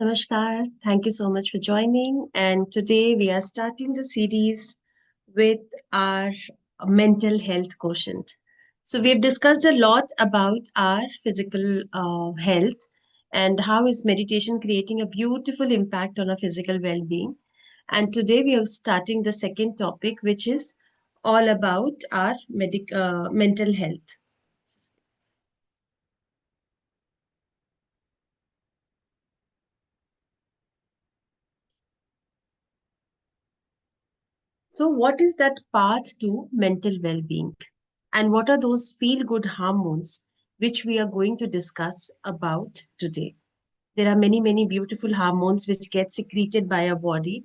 Namaskar. Thank you so much for joining. And today we are starting the series with our mental health quotient. So we've discussed a lot about our physical health and how is meditation creating a beautiful impact on our physical well-being. And today we are starting the second topic, which is all about our mental health. So, what is that path to mental well being? And what are those feel good hormones which we are going to discuss about today? There are many, many beautiful hormones which get secreted by our body,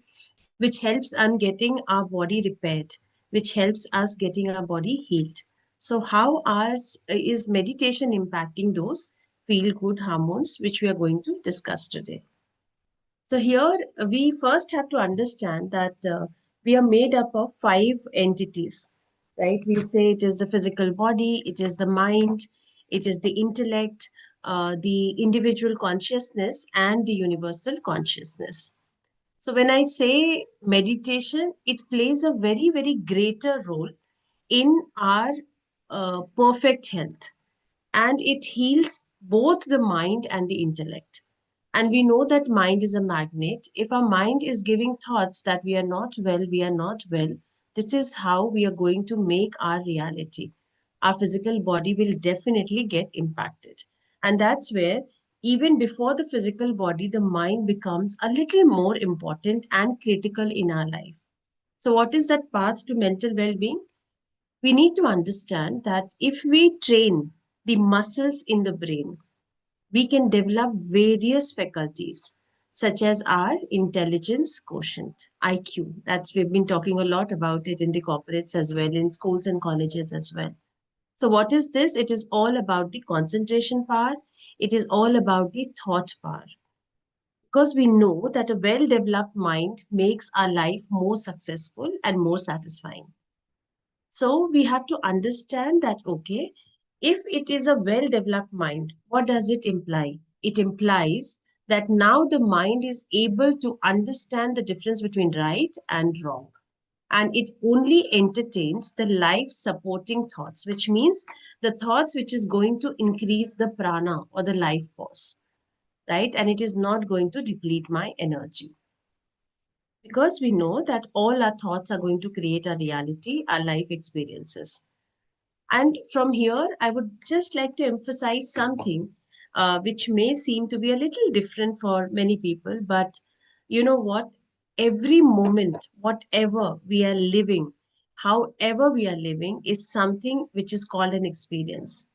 which helps on getting our body repaired, which helps us getting our body healed. So, is meditation impacting those feel good hormones which we are going to discuss today? So here we first have to understand that we are made up of five entities, right? We say it is the physical body, it is the mind, it is the intellect, the individual consciousness, and the universal consciousness. So when I say meditation, it plays a very, very greater role in our perfect health, and it heals both the mind and the intellect. And we know that mind is a magnet. If our mind is giving thoughts that we are not well, we are not well, this is how we are going to make our reality. Our physical body will definitely get impacted. And that's where, even before the physical body, the mind becomes a little more important and critical in our life. So, what is that path to mental well being? We need to understand that if we train the muscles in the brain, we can develop various faculties such as our intelligence quotient, IQ. That's we've been talking a lot about it in the corporates as well, in schools and colleges as well. So what is this? It is all about the concentration power. It is all about the thought power. Because we know that a well developed mind makes our life more successful and more satisfying. So we have to understand that, okay, if it is a well developed mind, what does it imply? It implies that now the mind is able to understand the difference between right and wrong. And it only entertains the life supporting thoughts, which means the thoughts which is going to increase the prana or the life force, right? And it is not going to deplete my energy. Because we know that all our thoughts are going to create a reality, our life experiences. And from here, I would just like to emphasize something which may seem to be a little different for many people. But you know what? Every moment, whatever we are living, however we are living, is something which is called an experience.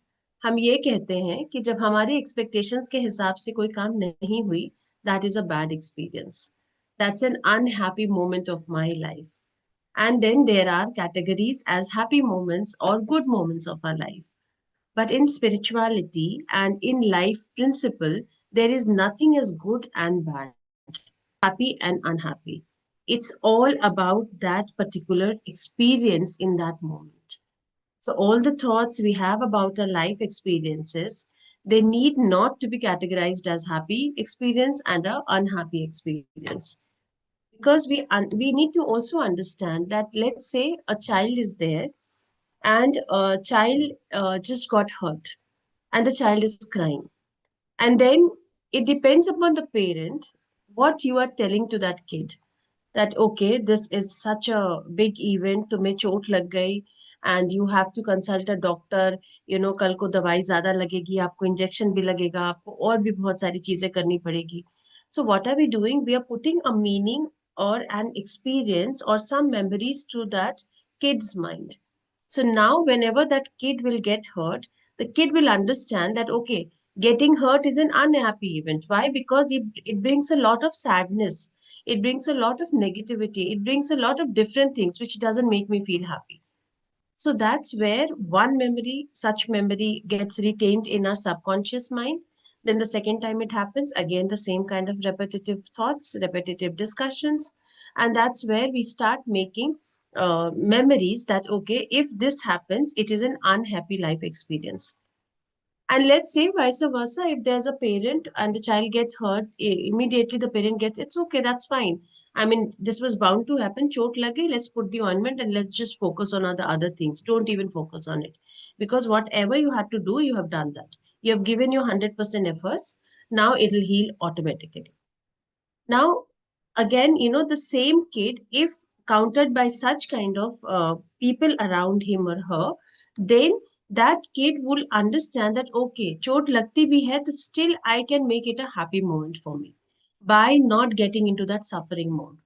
हम ये कहते हैं कि जब हमारे expectations के हिसाब से कोई काम नहीं हुई, that is a bad experience. That's an unhappy moment of my life. And then there are categories as happy moments or good moments of our life. But in spirituality and in life principle, there is nothing as good and bad, happy and unhappy. It's all about that particular experience in that moment. So all the thoughts we have about our life experiences, they need not to be categorized as happy experience and a unhappy experience, because we need to also understand that, let's say a child is there and a child just got hurt and the child is crying, and then it depends upon the parent what you are telling to that kid, that okay, this is such a big event, तुम्हें चोट लग गई and you have to consult a doctor, कल को दवाई ज्यादा लगेगी, आपको इंजेक्शन भी लगेगा, आपको और भी बहुत सारी चीजें करनी पड़ेगी. So what are we doing? We are putting a meaning or an experience or some memories to that kid's mind. So now whenever that kid will get hurt, the kid will understand that, okay, getting hurt is an unhappy event. Why? Because it brings a lot of sadness, it brings a lot of negativity, it brings a lot of different things which doesn't make me feel happy. So that's where one memory, such memory, gets retained in our subconscious mind. Then the second time it happens, again the same kind of repetitive thoughts, repetitive discussions. And that's where we start making memories that, okay, if this happens, it is an unhappy life experience. And let's say vice versa, if there's a parent and the child gets hurt, immediately the parent gets, it's okay, that's fine. I mean, this was bound to happen. Chot lage, let's put the ointment and let's just focus on other things. Don't even focus on it. Because whatever you had to do, you have done that. You have given your 100% efforts. Now it'll heal automatically. Now, again, the same kid, if countered by such kind of people around him or her, then that kid will understand that, okay, chot lagti bhi hai, to still I can make it a happy moment for me by not getting into that suffering mode.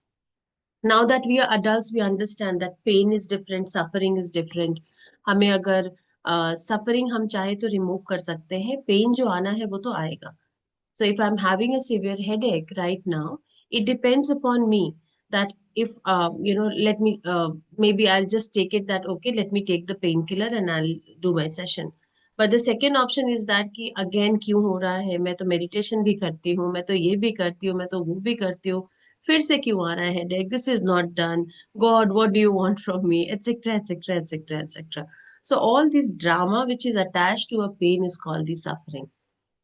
Now that we are adults, we understand that pain is different, suffering is different. हमें अगर suffering हम चाहे तो remove कर सकते हैं, pen जो आना है वो तो आएगा. So if I'm having a severe headache right now, it depends upon me that if let me maybe I'll just take it that okay, let me take the painkiller and I'll do my session. But the second option is that कि again क्यों हो रहा है, मैं तो meditation भी करती हूँ, मैं तो ये भी करती हूँ, मैं तो वो भी करती हूँ, फिर से क्यों आ रहा है headache? This is not done. God, what do you want from me? Etc. etc. etc. etc. So all this drama which is attached to a pain is called the suffering.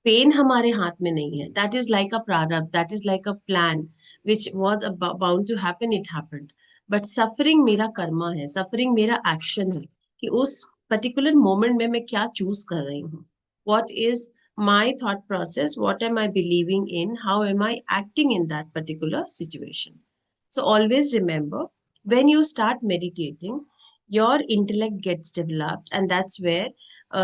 Pen हमारे हाथ में नहीं है. That is like a प्रारब्ध, that is like a plan which was bound to happen, it happened. But suffering मेरा कर्मा है, suffering मेरा एक्शन है कि उस पर्टिकुलर मोमेंट में मैं क्या चूज कर रही हूँ. What is my thought process, what am I believing in, how am I acting in that particular situation. So always remember, when you start meditating, your intellect gets developed, and that's where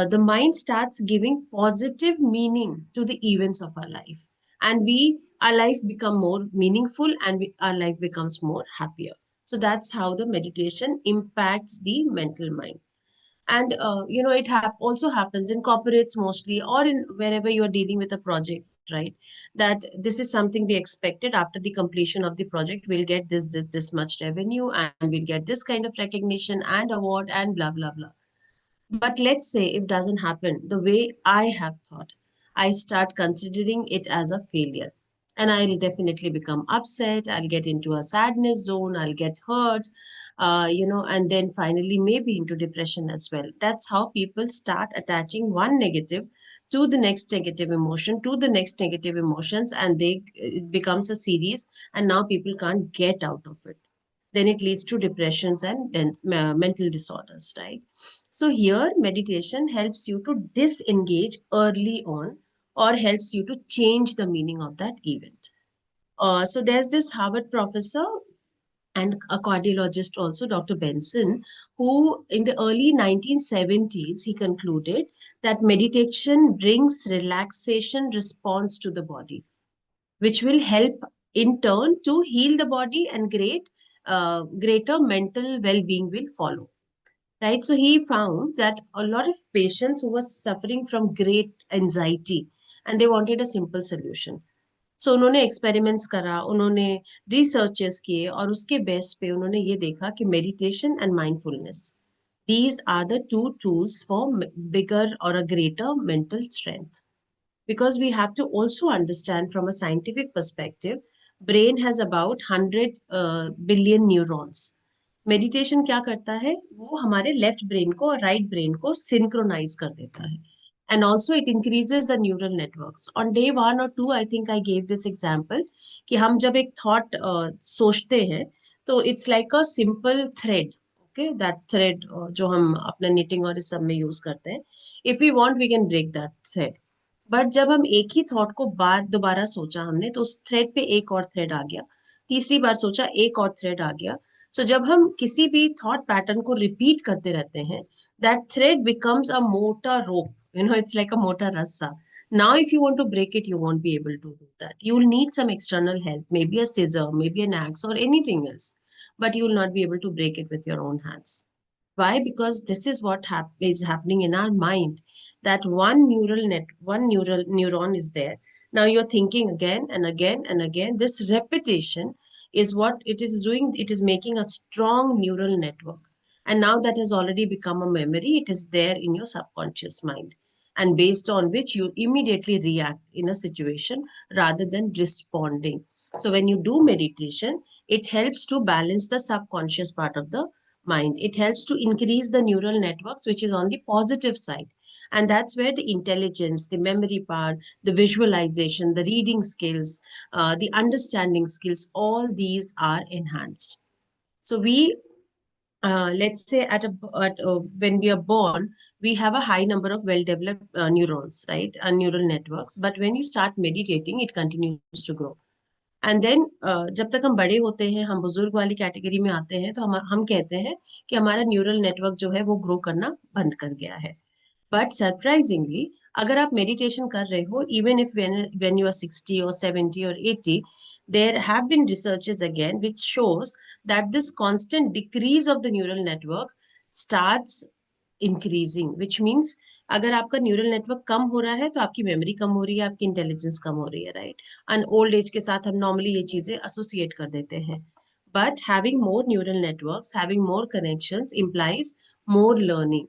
the mind starts giving positive meaning to the events of our life, and our life become more meaningful, and our life becomes more happier. So that's how the meditation impacts the mental mind. And it also happens in corporates mostly, or in wherever you are dealing with a project, right? That this is something we expected. After the completion of the project, we'll get this much revenue, and we'll get this kind of recognition and award and blah blah blah. But let's say it doesn't happen the way I have thought. I start considering it as a failure. And I'll definitely become upset. I'll get into a sadness zone. I'll get hurt, and then finally maybe into depression as well. That's how people start attaching one negative to the next negative emotion, to the next negative emotions, and it becomes a series, and now people can't get out of it. Then it leads to depressions and mental disorders, right? So here meditation helps you to disengage early on, or helps you to change the meaning of that event. So there's this Harvard professor and a cardiologist also, Dr. Benson, who in the early 1970s he concluded that meditation brings relaxation response to the body, which will help in turn to heal the body, and greater mental well-being will follow. Right? So he found that a lot of patients who were suffering from great anxiety, and they wanted a simple solution. So उन्होंने experiments करा, उन्होंने researches किए, और उसके base पे उन्होंने ये देखा कि meditation and mindfulness, these are the two tools for bigger or a greater mental strength. Because we have to also understand from a scientific perspective, brain has about 100 billion neurons. Meditation क्या करता है, वो हमारे left brain को और right brain को synchronise कर देता है. And also it increases the neural networks. On day 1 or 2, I think I gave this example कि हम जब एक thought सोचते हैं, तो it's like a simple thread. Okay, that thread जो हम अपना knitting और इस सब में use करते हैं, if we want we can break that thread. But जब हम एक ही थॉट को बाद दोबारा सोचा हमने, तो उस थ्रेड पे एक और थ्रेड आ गया, तीसरी बार सोचा एक और थ्रेड आ गया. सो जब हम किसी भी थॉट पैटर्न को रिपीट करते रहते हैं, दैट थ्रेड बिकम्स अ मोटा रोप, इट्स लाइक अ मोटा रस्सा. Now, if you want to break it, you won't be able to do that. You will need some external help, maybe a scissor, maybe an axe, or anything else. But you will not be able to break it with your own hands. Why? Because this is what is happening in our mind. That one neural neuron is there. Now you're thinking again and again and again. This repetition is what it is doing. It is making a strong neural network. And now that has already become a memory. It is there in your subconscious mind. And based on which you immediately react in a situation rather than responding. So when you do meditation, it helps to balance the subconscious part of the mind. It helps to increase the neural networks, which is on the positive side. And that's where the intelligence, the memory power, the visualization, the reading skills, the understanding skills, all these are enhanced. So we let's say when we are born, we have a high number of well developed neurons, right, and neural networks. But when you start meditating, it continues to grow. And then जब तक हम बड़े होते हैं, हम बुजुर्ग वाली category में आते हैं, तो हम कहते हैं कि हमारा न्यूरल नेटवर्क जो है वो ग्रो करना बंद कर गया है. बट सरप्राइजिंगली, अगर आप मेडिटेशन कर रहे हो, even if when you are 60 or 70 or 80, there have been researches again which shows that this constant decrease of the neural network starts increasing, which means अगर आपका न्यूरल नेटवर्क कम हो रहा है तो आपकी मेमोरी कम हो रही है, आपकी इंटेलिजेंस कम हो रही है, राइट. एंड ओल्ड एज के साथ हम नॉर्मली ये चीजें एसोसिएट कर देते हैं. But having more neural networks, having more connections implies more learning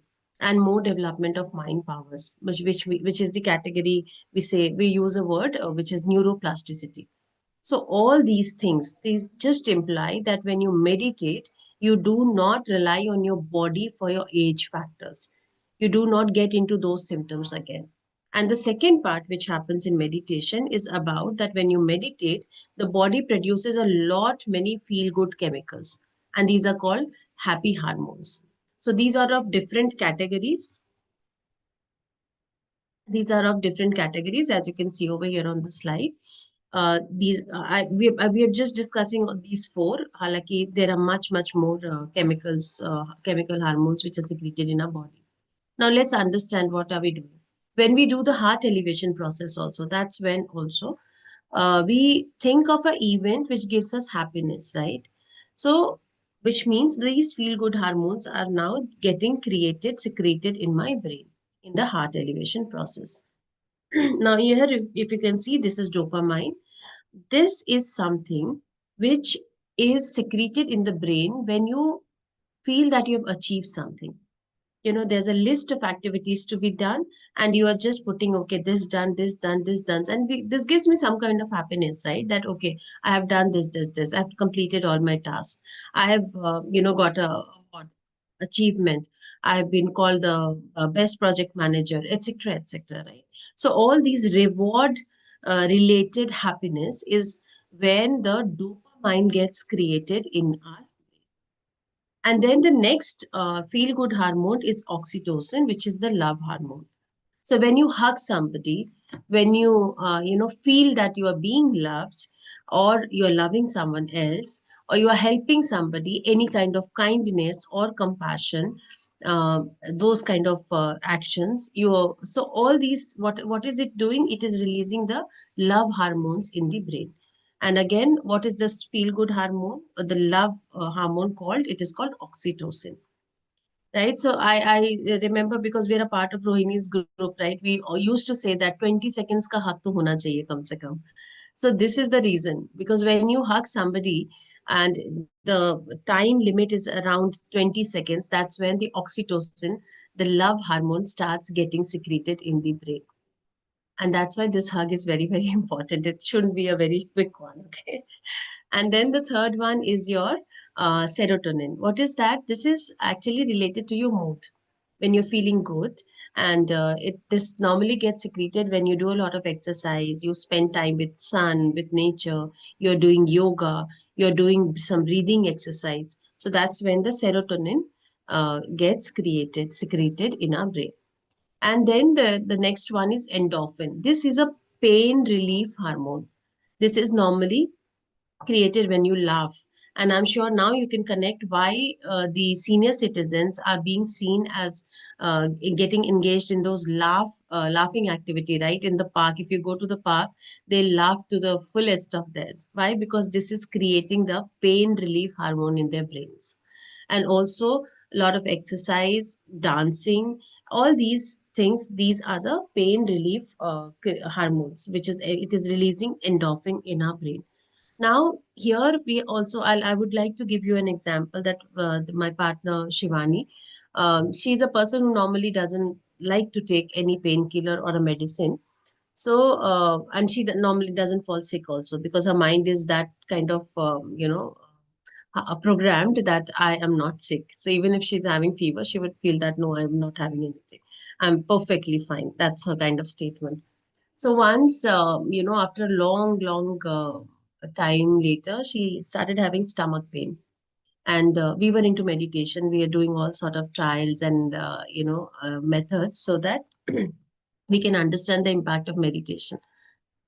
and more development of mind powers, which is the category we use a word which is neuroplasticity. So all these things, these just imply that when you meditate, you do not rely on your body for your age factors. You do not get into those symptoms again. And the second part which happens in meditation is about that when you meditate, the body produces a lot many feel good chemicals, and these are called happy hormones. So these are of different categories. These are of different categories, as you can see over here on the slide. We are just discussing on these four. Halaki, there are much more chemical hormones which are secreted in our body. Now let's understand what are we doing. When we do the heart elevation process also, that's when also we think of an event which gives us happiness, right? So, which means these feel good hormones are now getting created, secreted in my brain in the heart elevation process. Now here, if you can see, this is dopamine. This is something which is secreted in the brain when you feel that you have achieved something. You know, there's a list of activities to be done, and you are just putting, okay, this done, this done, this done. And this gives me some kind of happiness, right? That, okay, I have done this. I've completed all my tasks. I have, got a award, achievement. I've been called the best project manager, etc., etc., right? So all these reward related happiness is when the dopamine gets created in our. And then the next feel good hormone is oxytocin, which is the love hormone. So when you hug somebody, when you feel that you are being loved, or you are loving someone else, or you are helping somebody, any kind of kindness or compassion, those kind of actions, so all these, what is it doing? It is releasing the love hormones in the brain. And again, what is this feel good hormone, or the love hormone called? It is called oxytocin. Right. So I remember, because we're a part of Rohini's group, right? We used to say that 20 seconds ka hug to hona chahiye kam se kam. So this is the reason, because when you hug somebody and the time limit is around 20 seconds, that's when the oxytocin, the love hormone, starts getting secreted in the brain. And that's why this hug is very, very important. It shouldn't be a very quick one. Okay. And then the third one is your serotonin. What is that? This is actually related to your mood when you're feeling good. And this normally gets secreted when you do a lot of exercise, you spend time with sun, with nature, you're doing yoga, you're doing some breathing exercise. So that's when the serotonin gets secreted in our brain. And then the next one is endorphin. This is a pain relief hormone. This is normally created when you laugh. And I'm sure now you can connect why the senior citizens are being seen as getting engaged in those laughing activity, right? In the park, if you go to the park, they laugh to the fullest of theirs. Why? Because this is creating the pain relief hormone in their brains. And also a lot of exercise, dancing, all these things, these are the pain relief hormones, which is it is releasing endorphin in our brain. Now, here we also, I would like to give you an example that my partner Shivani, she's a person who normally doesn't like to take any painkiller or a medicine. So, and she normally doesn't fall sick also, because her mind is that kind of, programmed that I am not sick. So even if she's having fever, she would feel that no, I'm not having anything. I'm perfectly fine. That's her kind of statement. So once, after a long, long time later, she started having stomach pain. And we were into meditation. We are doing all sort of trials and, methods so that we can understand the impact of meditation.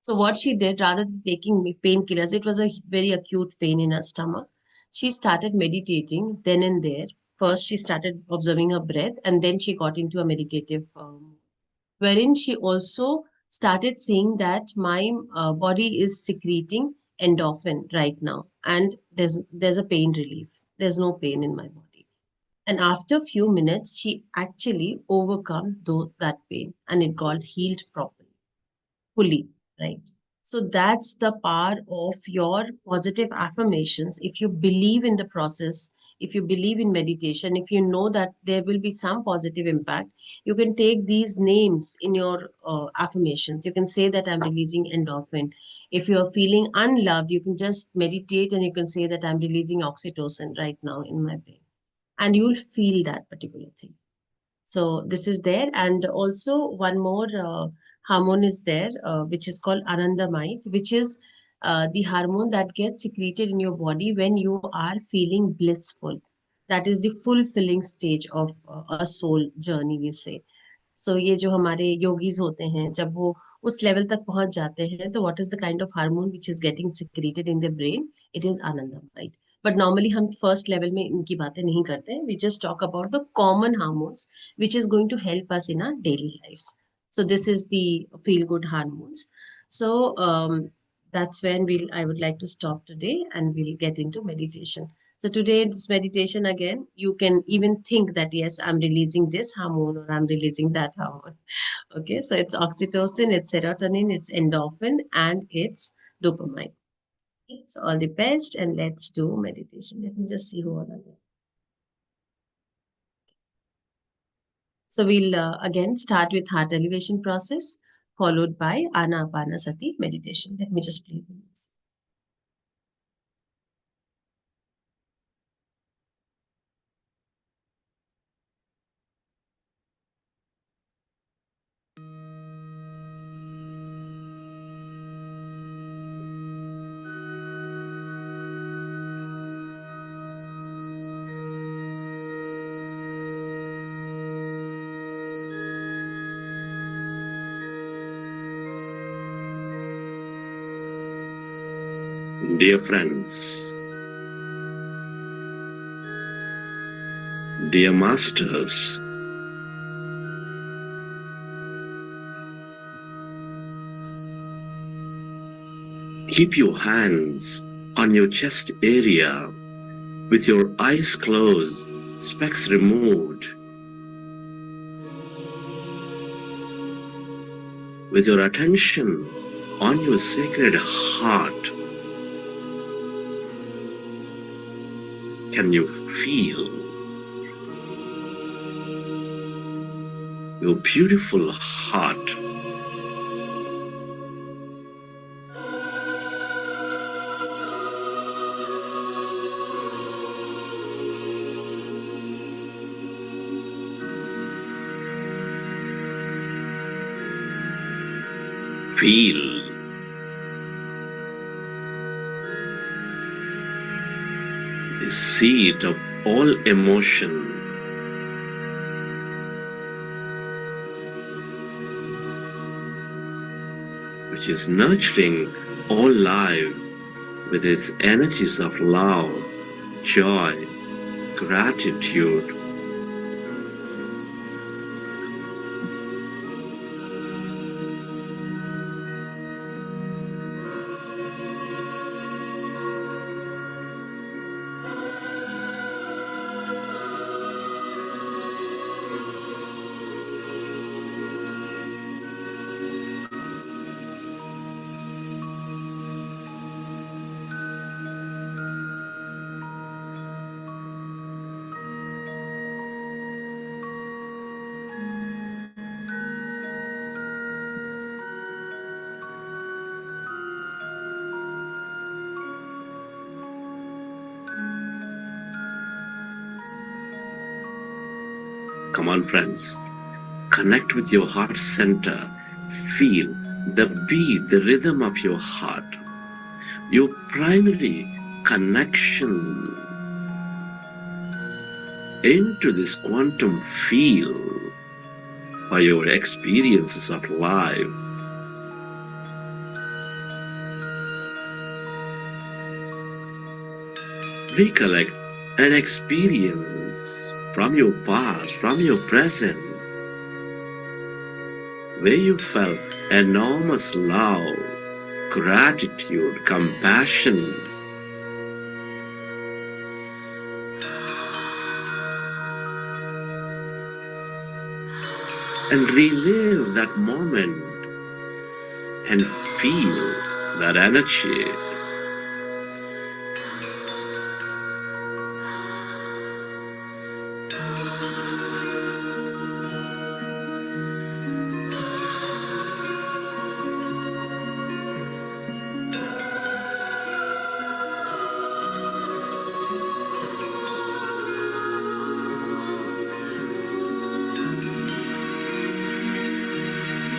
So what she did, rather than taking painkillers, it was a very acute pain in her stomach. She started meditating then and there. First, she started observing her breath, and then she got into a meditative, wherein she also started saying that my body is secreting endorphin right now, and there's a pain relief. There's no pain in my body. And after a few minutes, she actually overcome that pain, and it got healed properly fully, right? So that's the power of your positive affirmations. If you believe in the process, if you believe in meditation, if you know that there will be some positive impact, you can take these names in your affirmations. You can say that I'm releasing endorphin. If you're feeling unloved, you can just meditate and you can say that I'm releasing oxytocin right now in my brain. And you'll feel that particular thing. So this is there, and also one more hormone is there, which is called anandamide, which is the hormone that gets secreted in your body when you are feeling blissful. That is the fulfilling stage of a soul journey, we say. सो ये जो हमारे yogis होते हैं जब वो उस level तक पहुंच जाते हैं तो what is the kind of hormone which is getting secreted in the brain it is anandamide but normally हम फर्स्ट लेवल में इनकी बातें नहीं करते we just talk about the common hormones which is going to help us in our daily lifes so this is the feel good hormones. So that's when I would like to stop today and we'll get into meditation. So today's meditation again, you can even think that yes, I'm releasing this hormone or I'm releasing that hormone. Okay, so it's oxytocin, it's serotonin, it's endorphin, and it's dopamine. Okay, so all the best, and let's do meditation. Let me just see who all are there. So we'll again start with heart elevation process, followed by Anapanasati meditation. Let me just play the music. Dear friends, dear masters, keep your hands on your chest area with your eyes closed, specs removed, with your attention on your sacred heart. Can you feel your beautiful heart? Feel the seat of all emotion, which is nurturing all life with its energies of love, joy, gratitude. Come on, friends. Connect with your heart center. Feel the beat, the rhythm of your heart. Your primary connection into this quantum field for your experiences of life. Recollect an experience from your past, from your present, where you felt enormous love, gratitude, compassion, and relive that moment and feel that energy.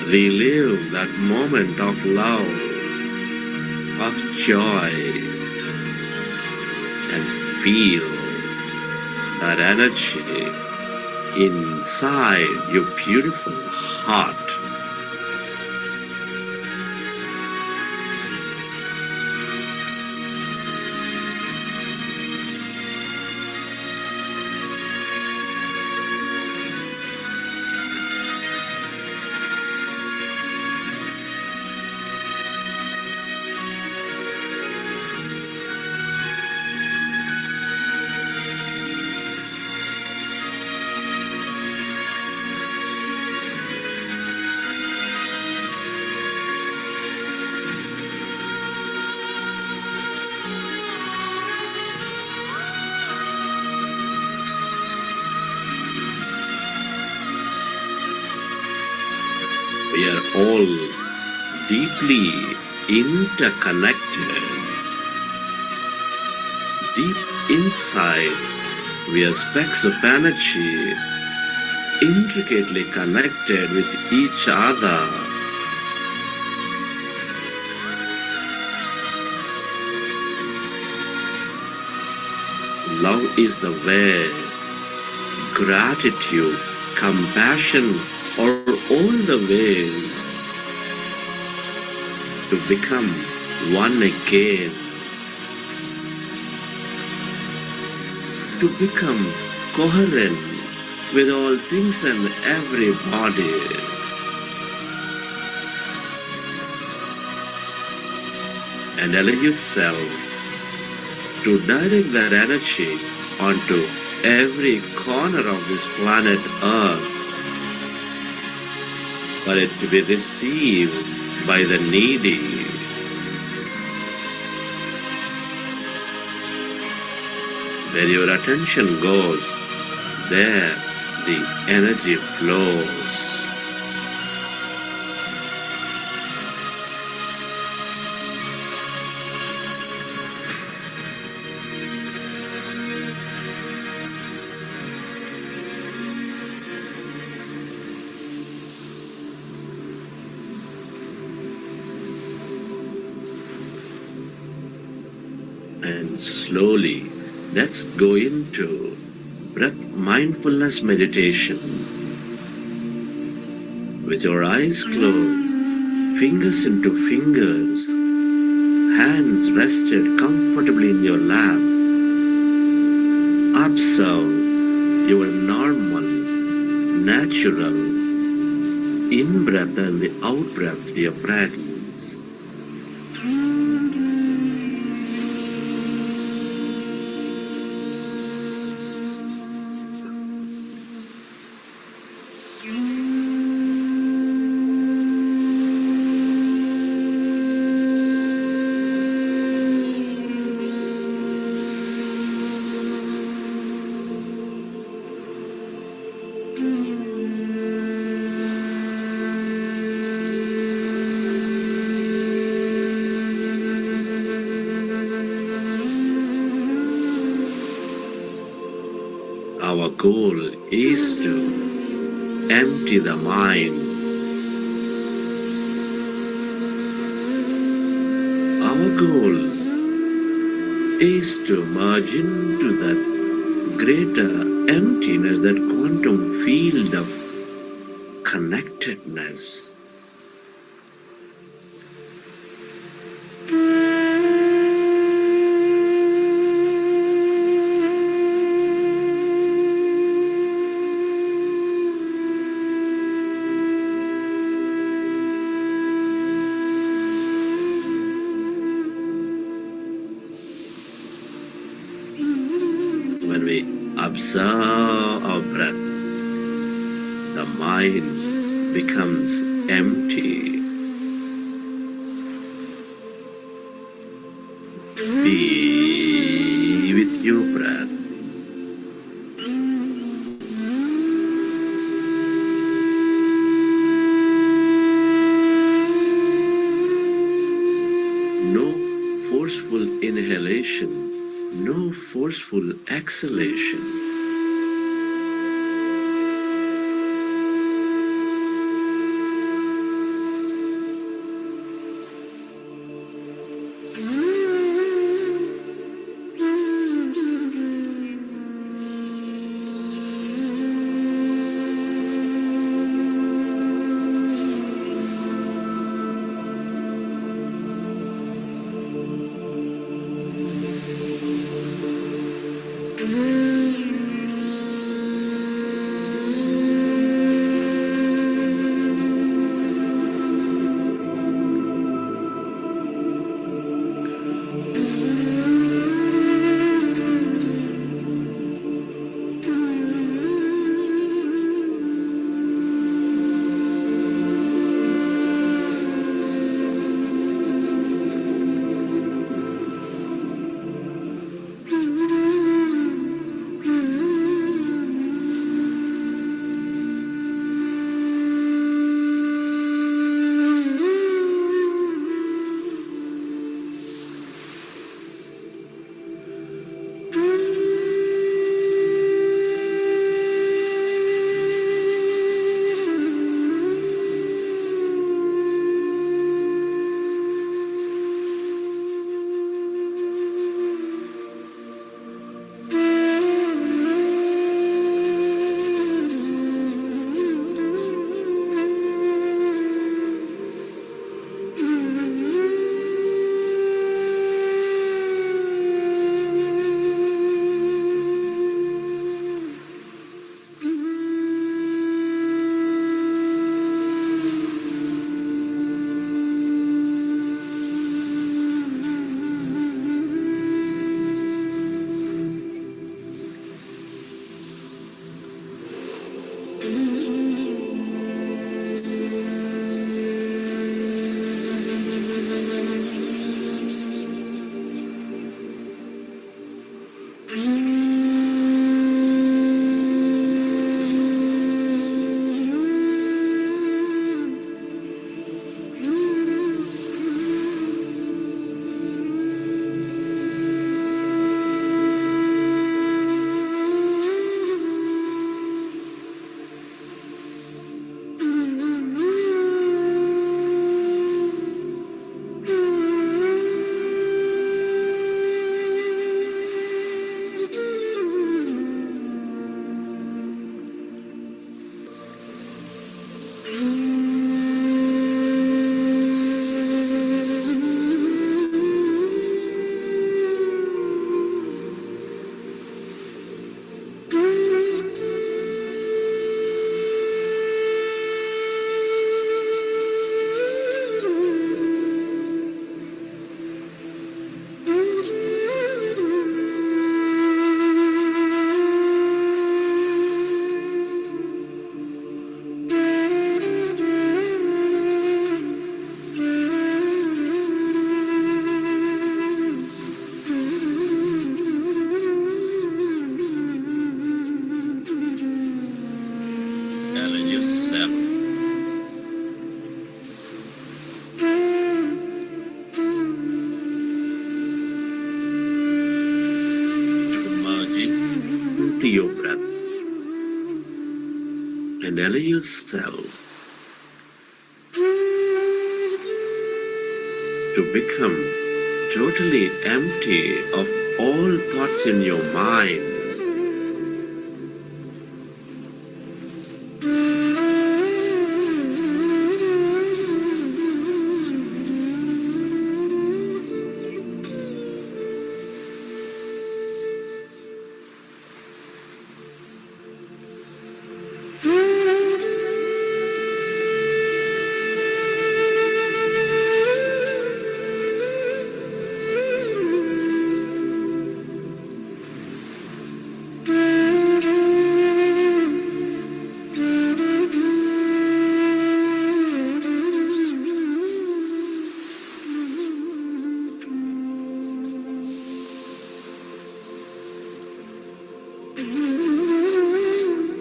Relive that moment of love, of joy, and feel that energy inside your beautiful heart. We are all deeply interconnected. Deep inside, we are specks of energy, intricately connected with each other. Love is the way. Gratitude, compassion are all the ways to become one again, to become coherent with all things and everybody. And allow yourself to direct that energy onto every corner of this planet Earth for it to be received by the needy. Where your attention goes, there the energy flows. And slowly, let's go into breath mindfulness meditation. With your eyes closed, fingers into fingers, hands rested comfortably in your lap. Observe your normal, natural in-breath and the out-breath, dear friends. Our goal is to empty the mind. Our goal is to merge into that greater emptiness, that quantum field of connectedness. When we observe our breath, the mind becomes empty. Be with your breath. No forceful inhalation, no forceful exhalation. and allow yourself to become totally empty of all thoughts in your mind.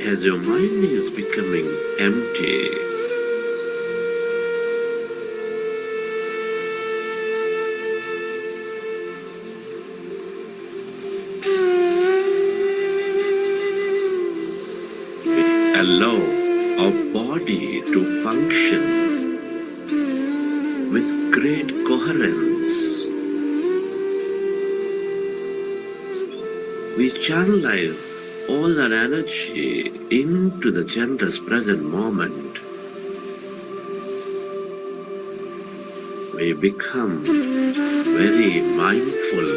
As your mind is becoming empty, we allow our body to function with great coherence. We channelize all that energy into the generous present moment. We become very mindful.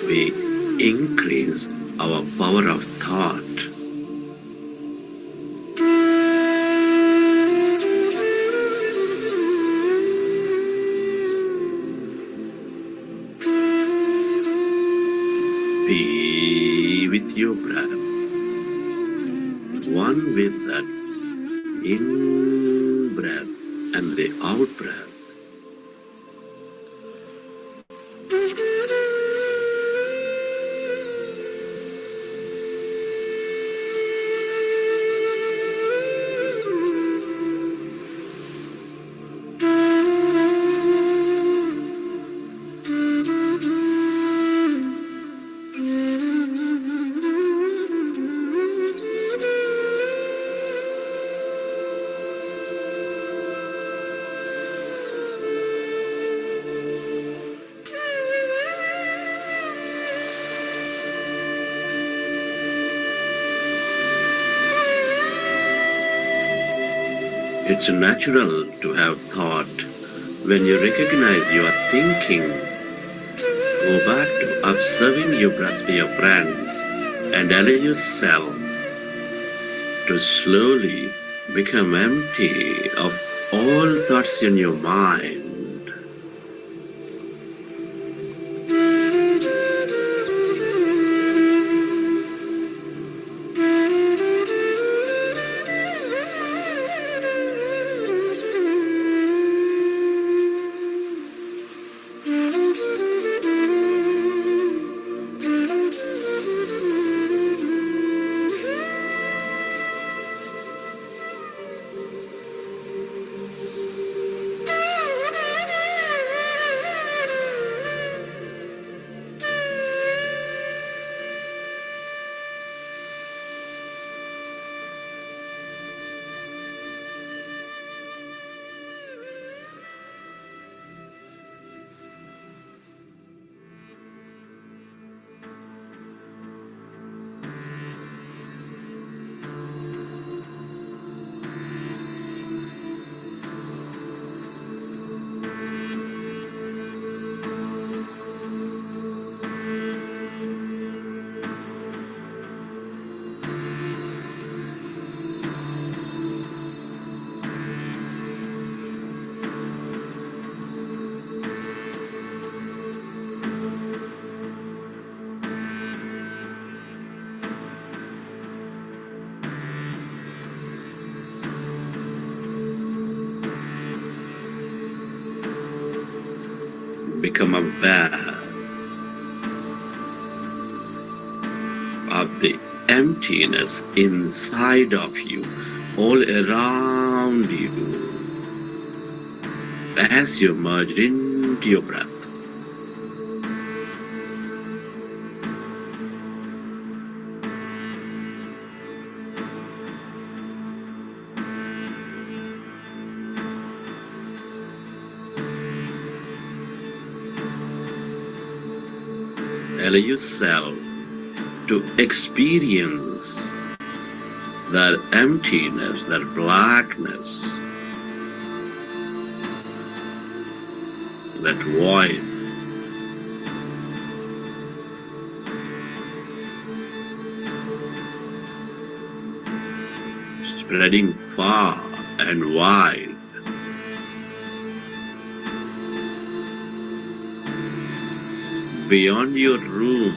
We increase our power of thought. Be with your breath, one with that in breath and the out breath. It's natural to have thought. When you recognize you are thinking, go back to observing your breath, your friends, and allow yourself to slowly become empty of all thoughts in your mind. Become aware of the emptiness inside of you, all around you, as you merge into your breath. Allow yourself to experience that emptiness, that blackness, that void. Spreading far and wide. Beyond your room,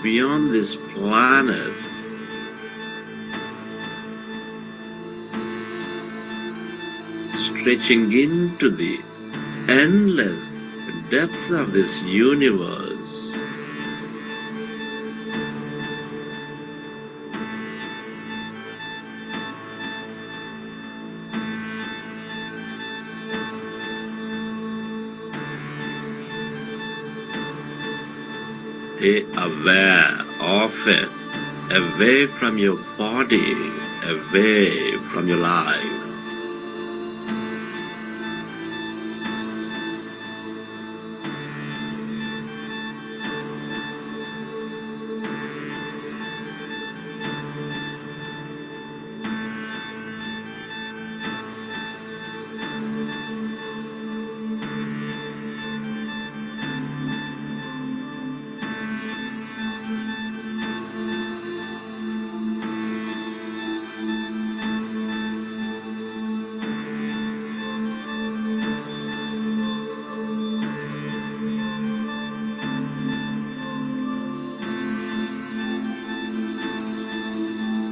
beyond this planet, stretching into the endless depths of this universe. Stay aware of it, away from your body, away from your life.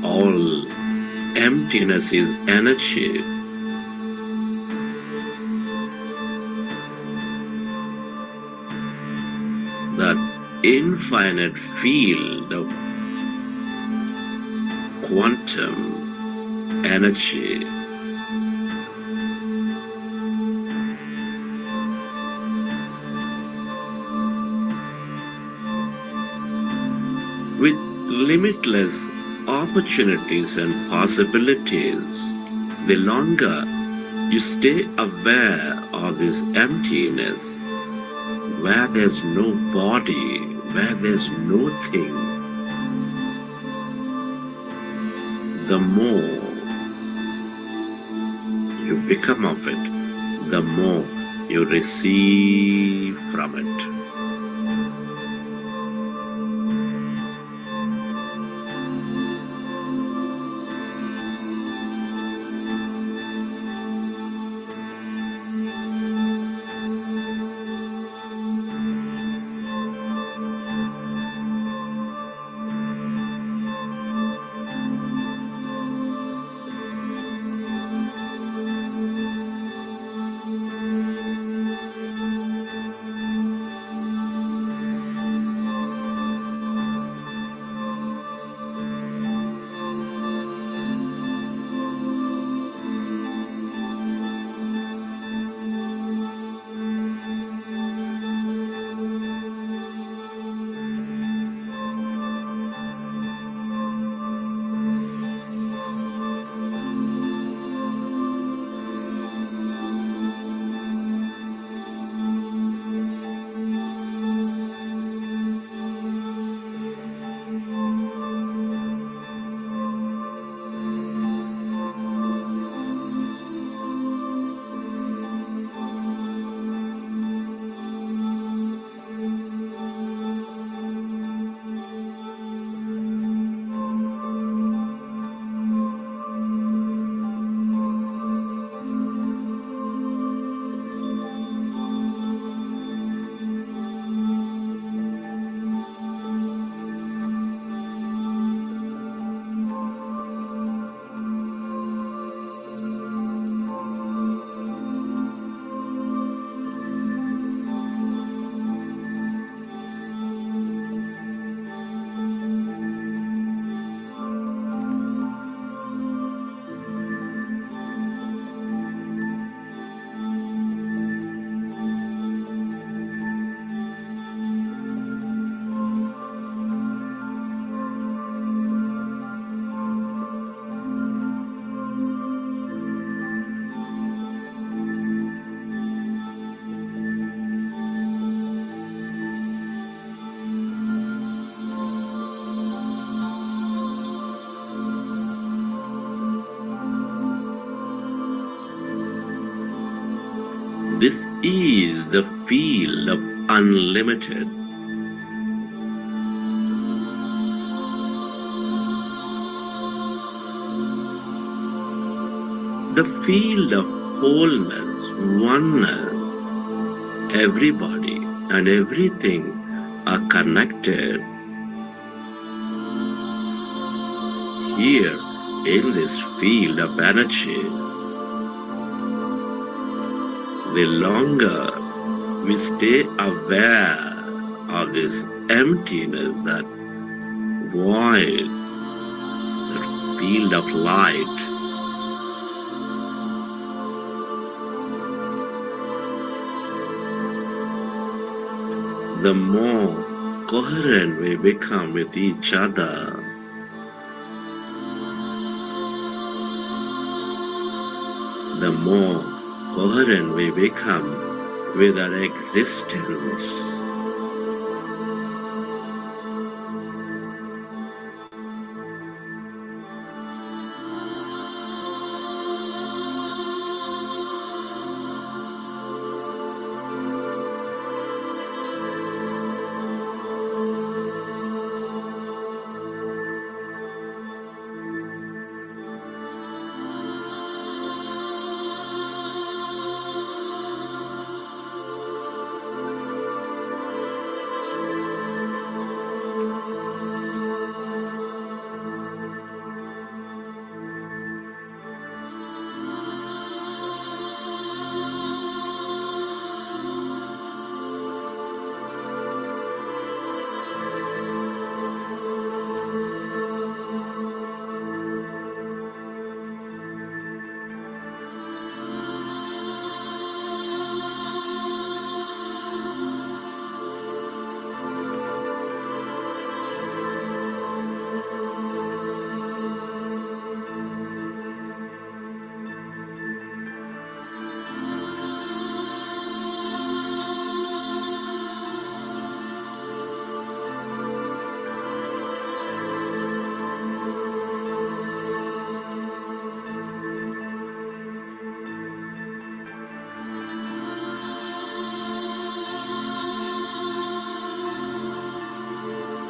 All emptiness is energy. That infinite field of quantum energy with limitless opportunities and possibilities. The longer you stay aware of this emptiness, where there's no body, where there's no thing, the more you become of it, the more you receive from it. This is the field of unlimited. The field of wholeness, oneness. Everybody and everything are connected here in this field of energy. The longer we stay aware of this emptiness, that void, that field of light, the more coherent we become with each other, the more coherent we become with our existence.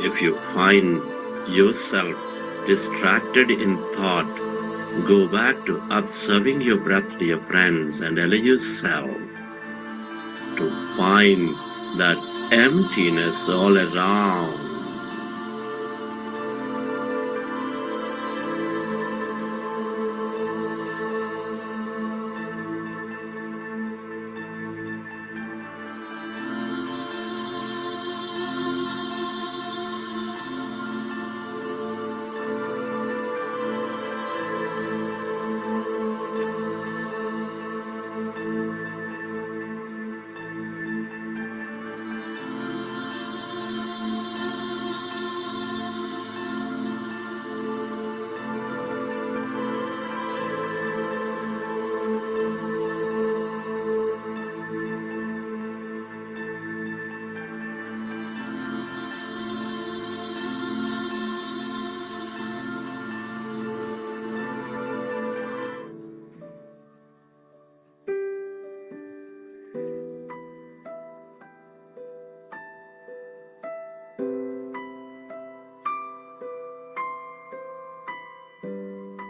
If you find yourself distracted in thought, go back to observing your breath, dear friends, and allow yourself to find that emptiness all around.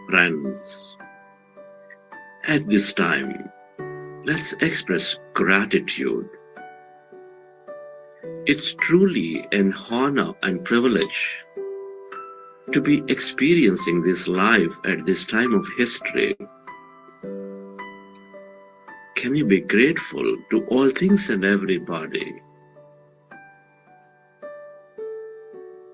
Friends, at this time, let's express gratitude. It's truly an honor and privilege to be experiencing this life at this time of history. Can you be grateful to all things and everybody?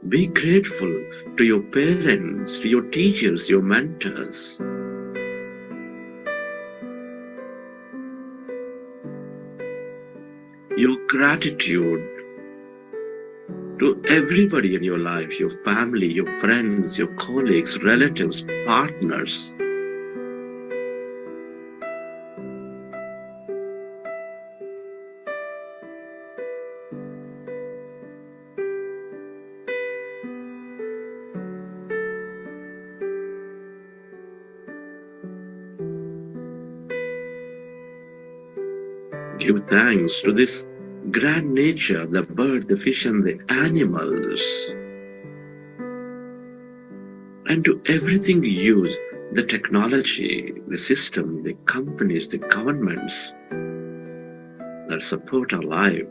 Be grateful to your parents, to your teachers, your mentors. Your gratitude to everybody in your life, your family, your friends, your colleagues, relatives, partners. Give thanks to this grand nature, the bird, the fish, and the animals, and to everything you use, the technology, the system, the companies, the governments that support our life.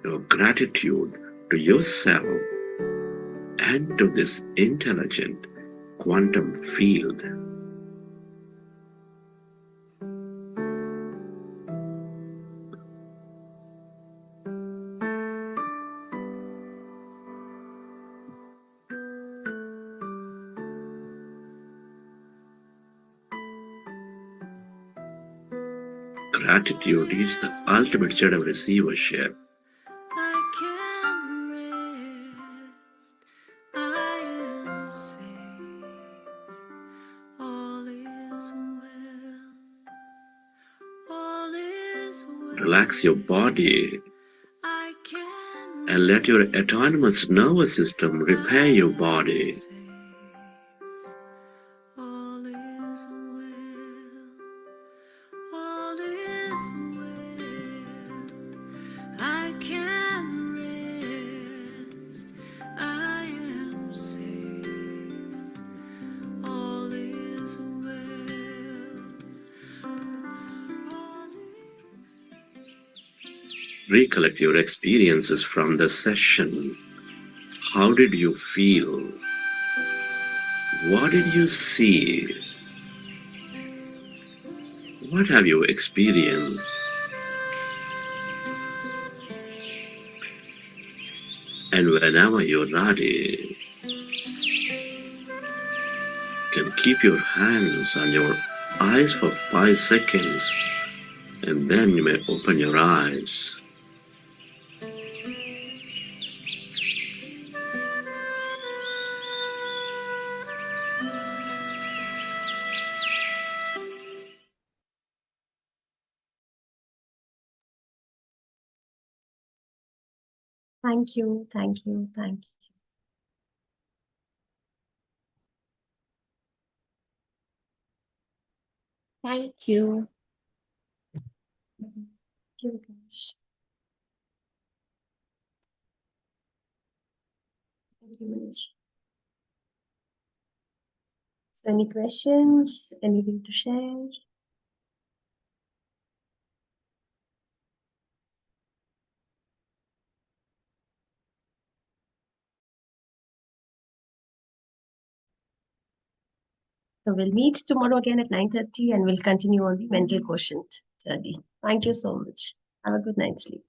Your gratitude to yourself and to this intelligent quantum field. Gratitude is the ultimate state of receivership. I can rest, I am safe, all is well, all is well. Relax your body I can and let your autonomous nervous system repair your body. safe, all is well, all is well. I can rest, I am safe, all is well, all Recollect your experiences from the session. How did you feel? What did you see? What have you experienced? And whenever you're ready, you can keep your hands on your eyes for 5 seconds, and then you may open your eyes. Thank you, thank you, thank you. Thank you. Thank you, guys. Thank you, Manish. So, any questions? Anything to share? So, we'll meet tomorrow again at 9:30 and we'll continue on the mental quotient journey. Thank you so much. Have a good night's sleep.